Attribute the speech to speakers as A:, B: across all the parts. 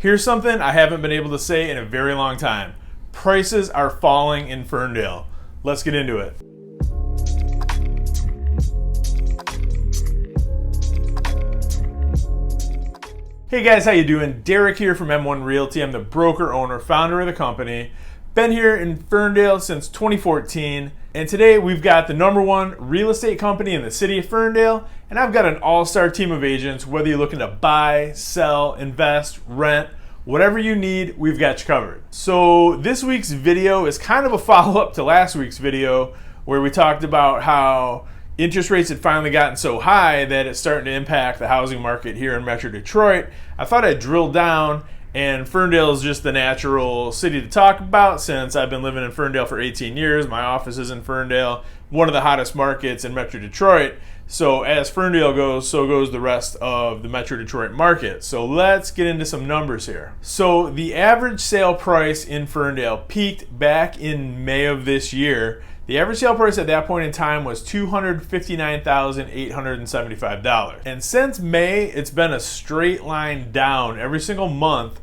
A: Here's something I haven't been able to say in a very long time. Prices are falling in Ferndale. Let's get into it. Hey guys, how you doing? Derek here from M1 Realty. I'm the broker, owner, founder of the company. Been here in Ferndale since 2014, and today we've got the #1 real estate company in the city of Ferndale, and I've got an all-star team of agents. Whether you're looking to buy, sell, invest, rent, whatever you need, we've got you covered. So this week's video is kind of a follow-up to last week's video where we talked about how interest rates had finally gotten so high that it's starting to impact the housing market here in Metro Detroit. I thought I'd drill down, and Ferndale is just the natural city to talk about since I've been living in Ferndale for 18 years. My office is in Ferndale, one of the hottest markets in Metro Detroit. So as Ferndale goes, so goes the rest of the Metro Detroit market. So let's get into some numbers here. So the average sale price in Ferndale peaked back in May of this year. The average sale price at that point in time was $259,875. And since May, it's been a straight line down every single month.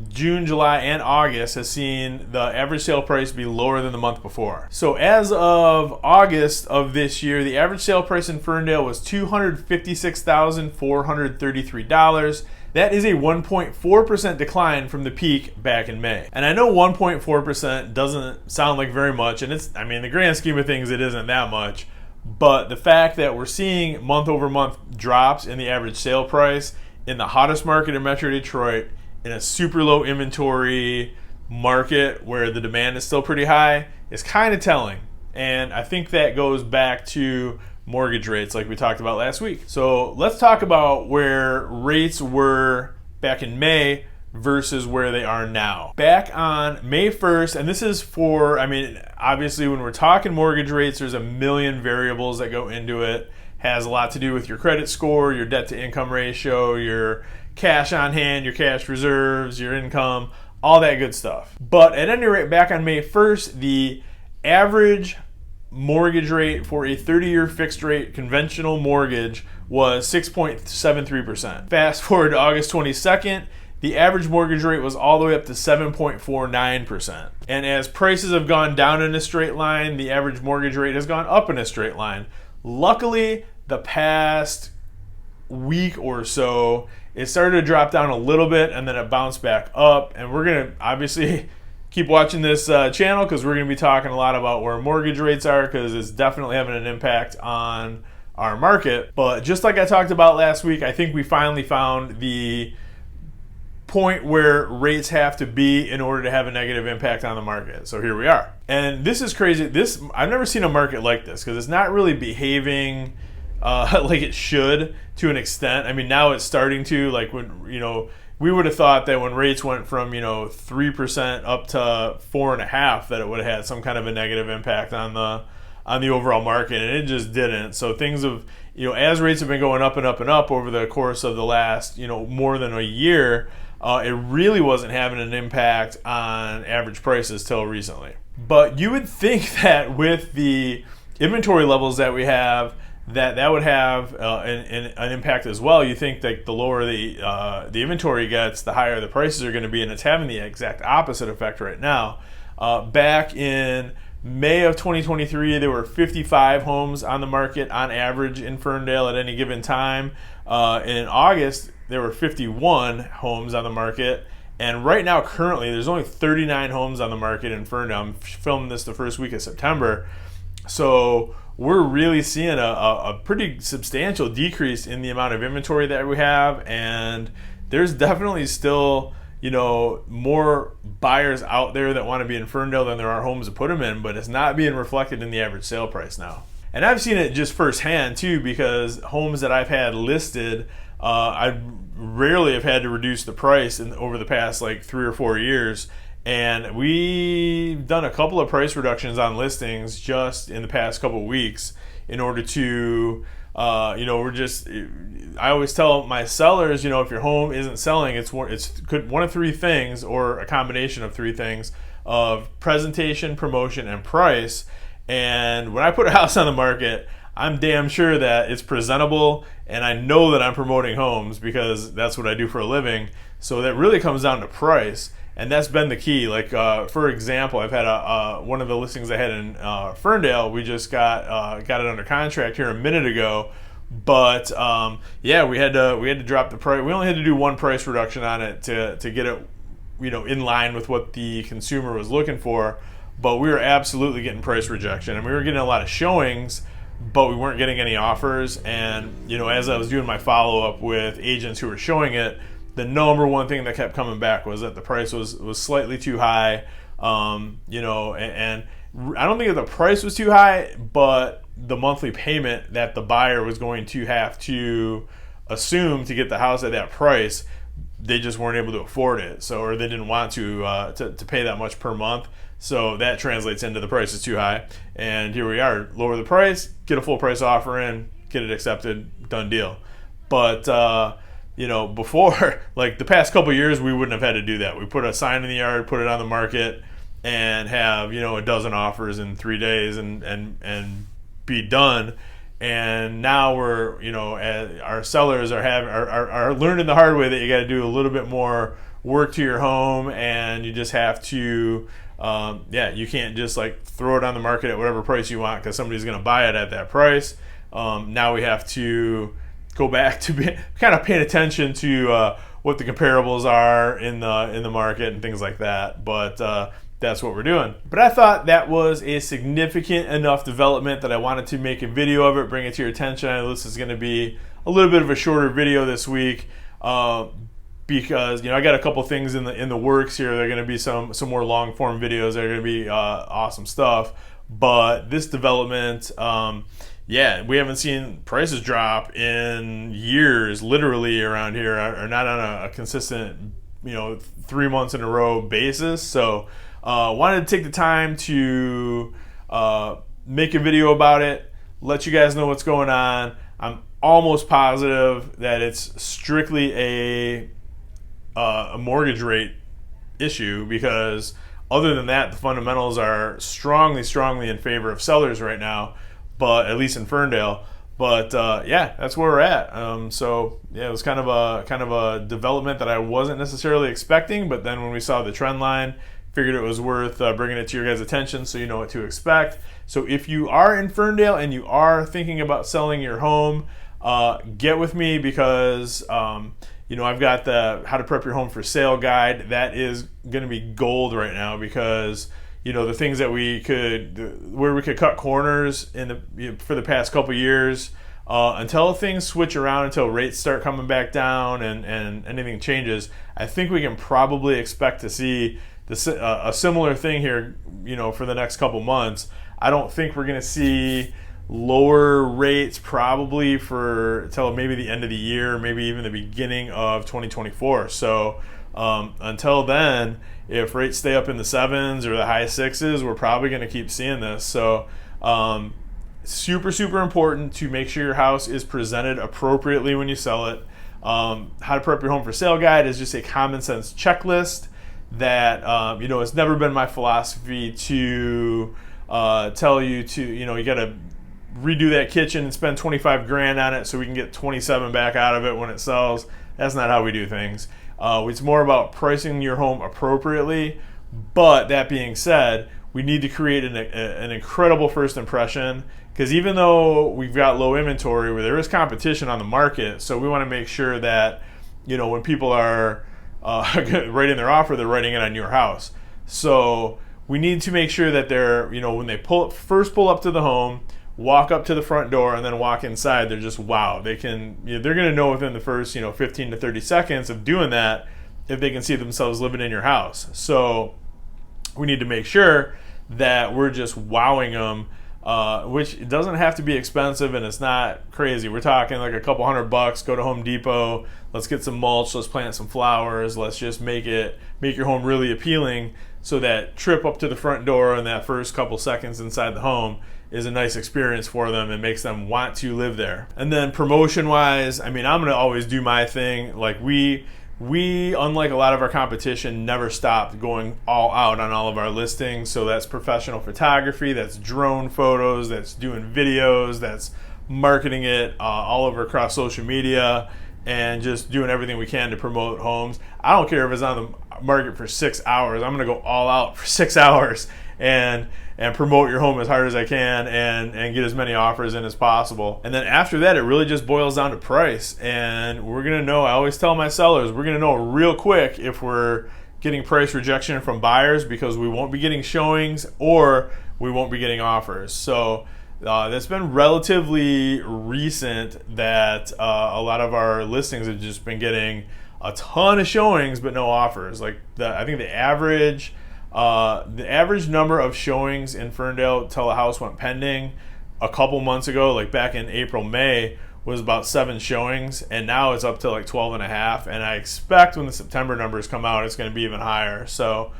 A: June, July, and August has seen the average sale price be lower than the month before. So as of August of this year, the average sale price in Ferndale was $256,433. That is a 1.4% decline from the peak back in May. And I know 1.4% doesn't sound like very much, and it's, I mean, in the grand scheme of things, it isn't that much. But the fact that we're seeing month over month drops in the average sale price in the hottest market in Metro Detroit, in a super low inventory market where the demand is still pretty high, is kind of telling. And I think that goes back to mortgage rates like we talked about last week. So let's talk about where rates were back in May versus where they are now. Back on May 1st, and this is for, I mean, obviously when we're talking mortgage rates, there's a million variables that go into it. Has a lot to do with your credit score, your debt to income ratio, your cash on hand, your cash reserves, your income, all that good stuff. But at any rate, back on May 1st, the average mortgage rate for a 30-year fixed rate conventional mortgage was 6.73%. Fast forward to August 22nd, the average mortgage rate was all the way up to 7.49%. And as prices have gone down in a straight line, the average mortgage rate has gone up in a straight line. Luckily, the past week or so, it started to drop down a little bit and then it bounced back up. And we're going to obviously keep watching this channel because we're going to be talking a lot about where mortgage rates are because it's definitely having an impact on our market. But just like I talked about last week, I think we finally found the point where rates have to be in order to have a negative impact on the market. So here we are. And this is crazy. I've never seen a market like this because it's not really behaving like it should to an extent. I mean, now it's starting to, like, when, you know, we would have thought that when rates went from, 3% up to 4.5%, that it would have had some kind of a negative impact on the overall market, and it just didn't. So things have, as rates have been going up and up and up over the course of the last, more than a year, it really wasn't having an impact on average prices till recently. But you would think that with the inventory levels that we have, that would have an impact as well. You think that the lower the inventory gets, the higher the prices are going to be, and it's having the exact opposite effect right now. Back in May of 2023, there were 55 homes on the market on average in Ferndale at any given time. In August, there were 51 homes on the market. And right now, currently, there's only 39 homes on the market in Ferndale. I'm filming this the first week of September. So we're really seeing a pretty substantial decrease in the amount of inventory that we have. And there's definitely still, more buyers out there that want to be in Ferndale than there are homes to put them in, but it's not being reflected in the average sale price now. And I've seen it just firsthand too, because homes that I've had listed, I rarely have had to reduce the price over the past like 3 or 4 years. And we've done a couple of price reductions on listings just in the past couple of weeks in order to, I always tell my sellers, if your home isn't selling, it's one of 3 things, or a combination of 3 things, of presentation, promotion, and price. And when I put a house on the market, I'm damn sure that it's presentable, and I know that I'm promoting homes because that's what I do for a living. So that really comes down to price, and that's been the key. Like for example, I've had one of the listings I had in Ferndale. We just got it under contract here a minute ago, but yeah, we had to drop the price. We only had to do one price reduction on it to get it, in line with what the consumer was looking for. But we were absolutely getting price rejection, and we were getting a lot of showings, but we weren't getting any offers. And as I was doing my follow-up with agents who were showing it, the number one thing that kept coming back was that the price was slightly too high. And I don't think that the price was too high, but the monthly payment that the buyer was going to have to assume to get the house at that price, they just weren't able to afford it. So, or they didn't want to pay that much per month. So that translates into the price is too high. And here we are, lower the price, get a full price offer in, get it accepted, done deal. But before, like the past couple of years, we wouldn't have had to do that. We put a sign in the yard, put it on the market, and have a dozen offers in 3 days and be done. And now we're our sellers are learning the hard way that you got to do a little bit more work to your home, and you just have to you can't just like throw it on the market at whatever price you want because somebody's going to buy it at that price. Now we have to go back to kind of paying attention to what the comparables are in the market and things like that. But that's what we're doing. But I thought that was a significant enough development that I wanted to make a video of it, bring it to your attention. I know this is going to be a little bit of a shorter video this week because I got a couple things in the works here. There are going to be some more long form videos. They're going to be awesome stuff. But this development, we haven't seen prices drop in years, literally around here, or not on a consistent, 3 months in a row basis. So wanted to take the time to make a video about it, let you guys know what's going on. I'm almost positive that it's strictly a mortgage rate issue, because other than that, the fundamentals are strongly in favor of sellers right now, but at least in Ferndale. But that's where we're at. It was kind of a development that I wasn't necessarily expecting, but then when we saw the trend line, figured it was worth bringing it to your guys' attention so you know what to expect. So if you are in Ferndale and you are thinking about selling your home, get with me, because I've got the How to Prep Your Home for Sale guide. That is going to be gold right now, because the things that where we could cut corners for the past couple years, until things switch around, until rates start coming back down and anything changes, I think we can probably expect to see a similar thing here, for the next couple months. I don't think we're going to see lower rates probably until maybe the end of the year, maybe even the beginning of 2024. So until then, if rates stay up in the 7s or the high 6s, we're probably going to keep seeing this. So super important to make sure your house is presented appropriately when you sell it. How to Prep Your Home for Sale guide is just a common sense checklist that it's never been my philosophy to tell you to you got to redo that kitchen and spend 25 grand on it so we can get 27 back out of it when it sells. That's not how we do things. It's more about pricing your home appropriately. But that being said, we need to create an incredible first impression, because even though we've got low inventory, where there is competition on the market, so we want to make sure that when people are writing their offer, they're writing it on your house. So we need to make sure that they're when they first pull up to the home, walk up to the front door, and then walk inside, they're just wow. They're going to know within the first 15 to 30 seconds of doing that if they can see themselves living in your house. So we need to make sure that we're just wowing them, which it doesn't have to be expensive, and it's not crazy. We're talking like a couple $100. Go to Home Depot, let's get some mulch, let's plant some flowers, let's just make your home really appealing, so that trip up to the front door and that first couple seconds inside the home is a nice experience for them and makes them want to live there. And then promotion wise, I'm going to always do my thing. Like we unlike a lot of our competition, never stopped going all out on all of our listings. So that's professional photography, that's drone photos, that's doing videos, that's marketing it all over across social media. and just doing everything we can to promote homes. I don't care if it's on the market for 6 hours. I'm going to go all out for 6 hours and promote your home as hard as I can and get as many offers in as possible. And then after that, it really just boils down to price. And we're going to know, I always tell my sellers, we're going to know real quick if we're getting price rejection from buyers, because we won't be getting showings or we won't be getting offers. So that's been relatively recent that a lot of our listings have just been getting a ton of showings but no offers. Like I think the average number of showings in Ferndale till a house went pending a couple months ago, like back in April, May, was about 7 showings, and now it's up to like 12 and a half. And I expect when the September numbers come out, it's going to be even higher. So,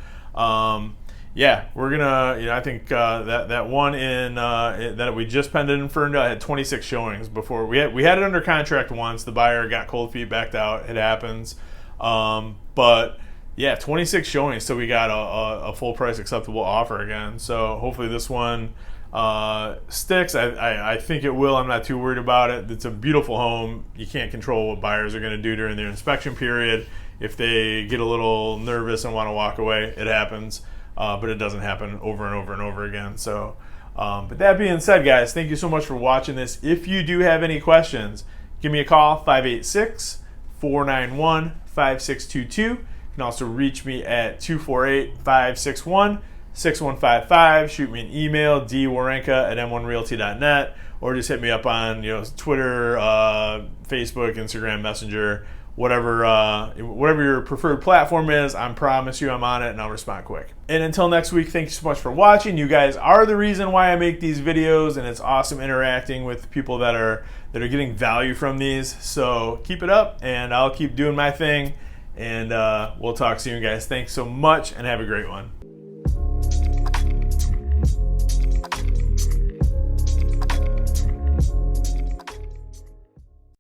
A: yeah, we're gonna. I think that one in that we just pended in Ferndale had 26 showings before we had it under contract once. The buyer got cold feet, backed out. It happens, but yeah, 26 showings. So we got a full price acceptable offer again. So hopefully this one sticks. I think it will. I'm not too worried about it. It's a beautiful home. You can't control what buyers are going to do during their inspection period. If they get a little nervous and want to walk away, it happens. But it doesn't happen over and over and over again. So, but that being said, guys, thank you so much for watching this. If you do have any questions, give me a call, 586-491-5622. You can also reach me at 248-561-6155. Shoot me an email, dwerenka@m1realty.net, or just hit me up on Twitter, Facebook, Instagram, Messenger, whatever your preferred platform is. I promise you I'm on it and I'll respond quick. And until next week, thank you so much for watching. You guys are the reason why I make these videos, and it's awesome interacting with people that are getting value from these. So keep it up and I'll keep doing my thing, and we'll talk soon, guys. Thanks so much and have a great one.